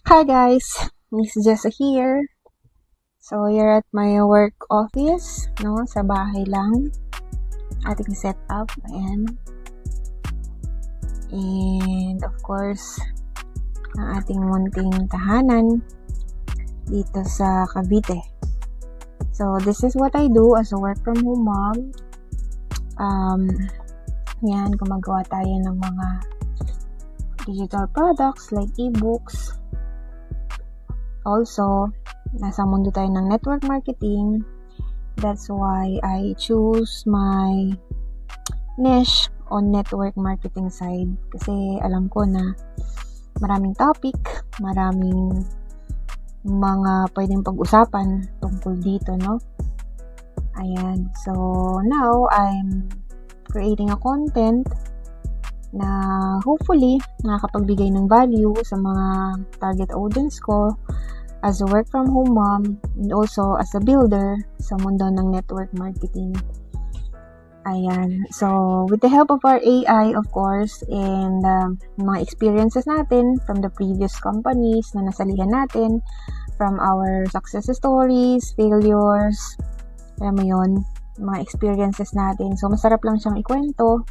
Hi guys, Miss Jessa here. So, you're at my work office, no? Sa bahay lang. Ating setup, ayan. And, of course, ang ating munting tahanan dito sa Cavite. So, this is what I do as a work from home mom. Yan, gumagawa tayo ng mga digital products like ebooks. Also, nasa mundo tayo ng network marketing. That's why I choose my niche on network marketing side. Kasi alam ko na maraming topic, maraming mga pwedeng pag-usapan tungkol dito, no? Ayan. So, now, I'm creating a content na hopefully nakakapagbigay ng value sa mga target audience ko as a work from home mom and also as a builder sa mundo ng network marketing. Ayan. So, with the help of our AI, of course, and mga experiences natin from the previous companies na nasalihan natin, from our success stories, failures, alam mo yun, mga experiences natin. So, masarap lang siyang ikwento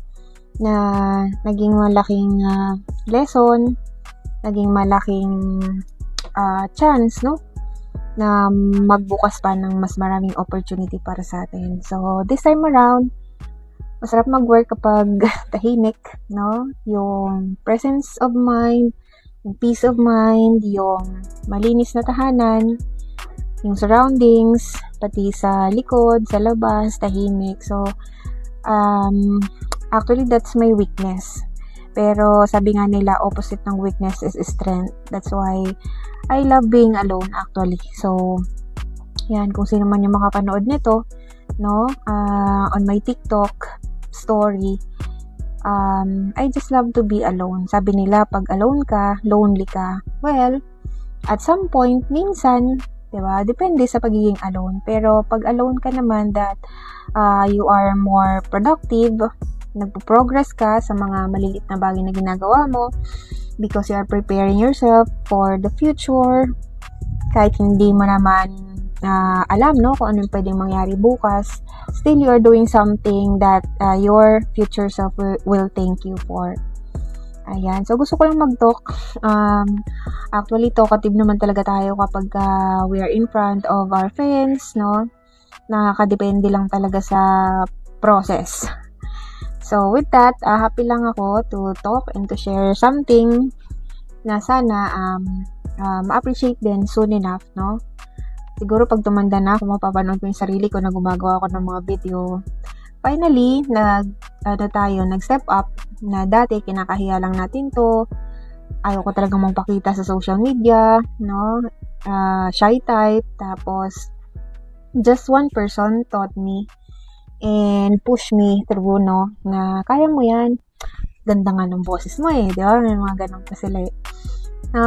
na naging malaking lesson, naging malaking chance, no? Na magbukas pa ng mas maraming opportunity para sa atin. So, this time around, masarap mag-work kapag tahimik, no? Yung presence of mind, yung peace of mind, yung malinis na tahanan, yung surroundings, pati sa likod, sa labas, tahimik. So, actually, that's my weakness. Pero sabi nga nila, opposite ng weakness is strength. That's why I love being alone actually. So, yan, kung sino man yung makapanood nito, no, on my TikTok story, I just love to be alone. Sabi nila, pag alone ka, lonely ka. Well, at some point, minsan, diba, depende sa pagiging alone. Pero pag alone ka naman, that you are more productive, nagpo-progress ka sa mga maliliit na bagay na ginagawa mo because you are preparing yourself for the future. Kahit hindi mo naman alam, no, kung anong pwedeng mangyari bukas, still you are doing something that your future self will thank you for. Ayan. So, gusto ko lang mag-talk. Actually, talkative naman talaga tayo kapag we are in front of our friends, no? Nakakadepende lang talaga sa process. So, with that, happy lang ako to talk and to share something na sana ma-appreciate din soon enough, no? Siguro pag tumanda na ako, mapapanood ko yung sarili ko na gumagawa ako ng mga video. Finally, nag-step up na dati kinakahiya lang natin to. Ayaw ko talagang magpakita sa social media, no? Shy type. Tapos, just one person taught me and push me through, no, na kaya mo yan. Ganda nga ng boses mo di ba? May mga ganun pa sila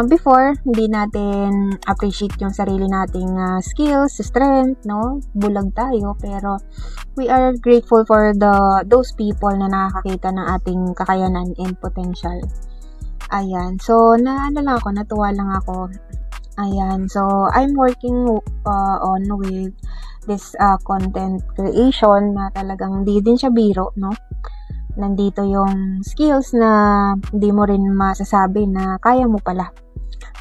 before, hindi natin appreciate yung sarili nating skills, strength, no? Bulag tayo, pero we are grateful for those people na nakakakita ng ating kakayanan and potential. Ayan. So, natuwa lang ako. Ayan. So, I'm working on with this content creation na talagang di din siya biro, no? Nandito yung skills na hindi mo rin masasabi na kaya mo pala.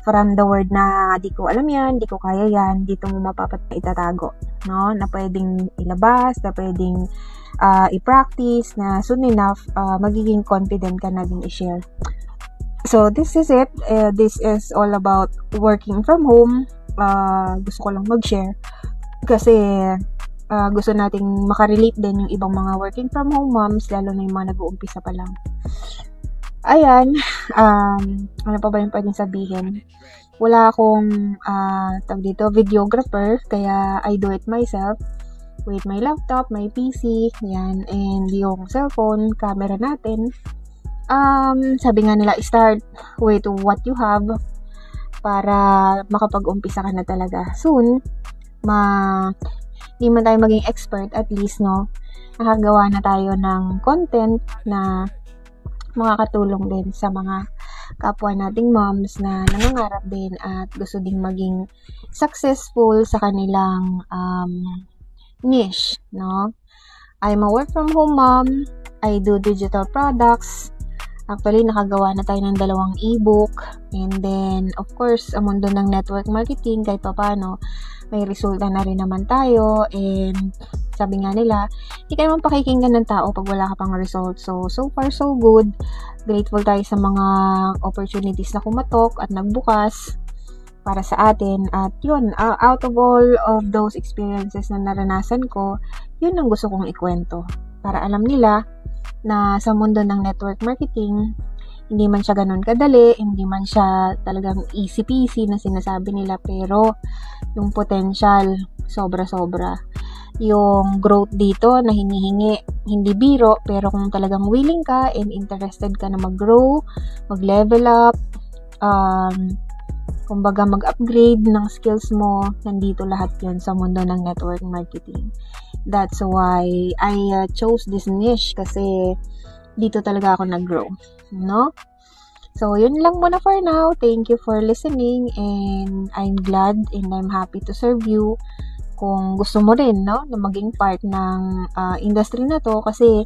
From the word na di ko alam yan, di ko kaya yan, dito mo itatago, no? Na pwedeng ilabas, na pwedeng i-practice, na soon enough, magiging confident ka na din i-share. So, this is it. This is all about working from home. Gusto ko lang mag-share. Kasi gusto nating makarelate din yung ibang mga working from home moms, lalo na yung mga nag-uumpisa pa lang. Ayan, ano pa ba yung pwedeng sabihin? Wala akong videographer, kaya I do it myself with my laptop, my PC, yan, and yung cellphone, camera natin. Sabi nga nila, start with what you have para makapag-umpisa ka na talaga soon. Hindi man tayo maging expert, at least, no, nakagawa na tayo ng content na makakatulong din sa mga kapwa nating moms na nangangarap din at gusto ding maging successful sa kanilang niche, no? I'm a work from home mom. I do digital products. Actually, nakagawa na tayo ng 2 ebook. And then, of course, ang mundo ng network marketing, kahit paano, may resulta na rin naman tayo. And sabi nga nila, hindi ka naman pakikinggan ng tao pag wala ka pang result. So far, so good. Grateful tayo sa mga opportunities na kumatok at nagbukas para sa atin. At yun, out of all of those experiences na naranasan ko, yun ang gusto kong ikwento. Para alam nila na sa mundo ng network marketing, hindi man siya ganun kadali, hindi man siya talagang easy peasy na sinasabi nila, pero yung potential, sobra-sobra. Yung growth dito na hinihingi, hindi biro, pero kung talagang willing ka and interested ka na mag-grow, mag-level up, kumbaga mag-upgrade ng skills mo, nandito lahat yun sa mundo ng network marketing. That's why I chose this niche kasi dito talaga ako nag-grow, no? So, yun lang muna for now. Thank you for listening and I'm glad and I'm happy to serve you. Kung gusto mo rin, no, na maging part ng industry na to kasi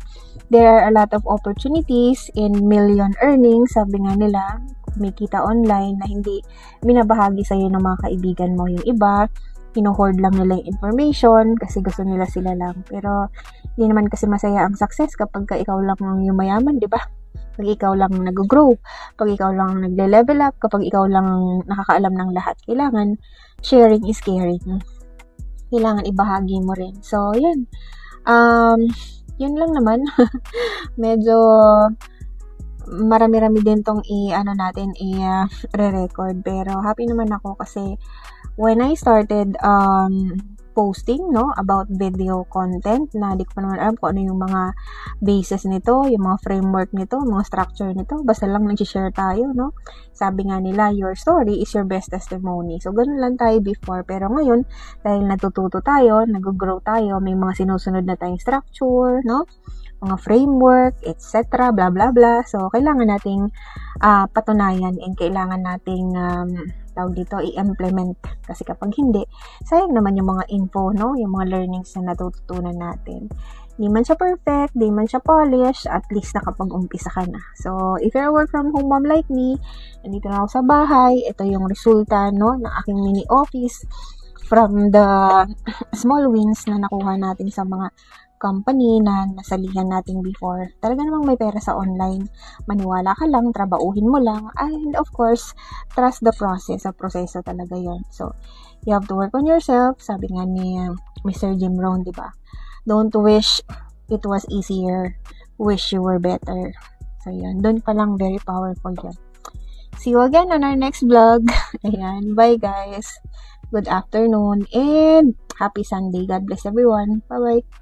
there are a lot of opportunities in million earnings, sabi nga nila, kumikita online na hindi binabahagi sa'yo ng mga kaibigan mo. Yung iba, hino-hoard lang nila yung information kasi gusto nila sila lang. Pero, hindi naman kasi masaya ang success kapag ikaw lang yung mayaman, di ba? Pag ikaw lang nag-grow, pag ikaw lang nagle-level up, kapag ikaw lang nakakaalam ng lahat, kailangan sharing is caring. Kailangan ibahagi mo rin. So, yun. Yun lang naman. Medyo marami-rami din tong re-record. Pero happy naman ako kasi when I started posting, no, about video content, na di ko pa naman alam kung ano yung mga basis nito, yung mga framework nito, mga structure nito, basta lang nag-share tayo, no. Sabi nga nila, your story is your best testimony. So, ganun lang tayo before. Pero ngayon, dahil natututo tayo, nag-grow tayo, may mga sinusunod na tayong structure, no, mga framework, etc., blah, blah, blah. So, kailangan nating patunayan and kailangan nating tawag dito, i-implement. Kasi kapag hindi, sayang naman yung mga info, no? Yung mga learnings na natututunan natin. Di man siya perfect, di man siya polished, at least nakapag-umpisa ka na. So, if you're a work from home mom like me, nandito na ako sa bahay, ito yung resulta, no, ng aking mini office from the small wins na nakuha natin sa mga company na nasalihan natin before. Talaga namang may pera sa online. Maniwala ka lang, trabauhin mo lang, and of course, trust the process. Sa proseso talaga yon. So, you have to work on yourself. Sabi nga ni Mr. Jim Rohn, di ba? Don't wish it was easier. Wish you were better. So, yun. Doon pa lang, very powerful yan. See you again on our next vlog. Ayan. Bye, guys. Good afternoon and happy Sunday. God bless everyone. Bye-bye.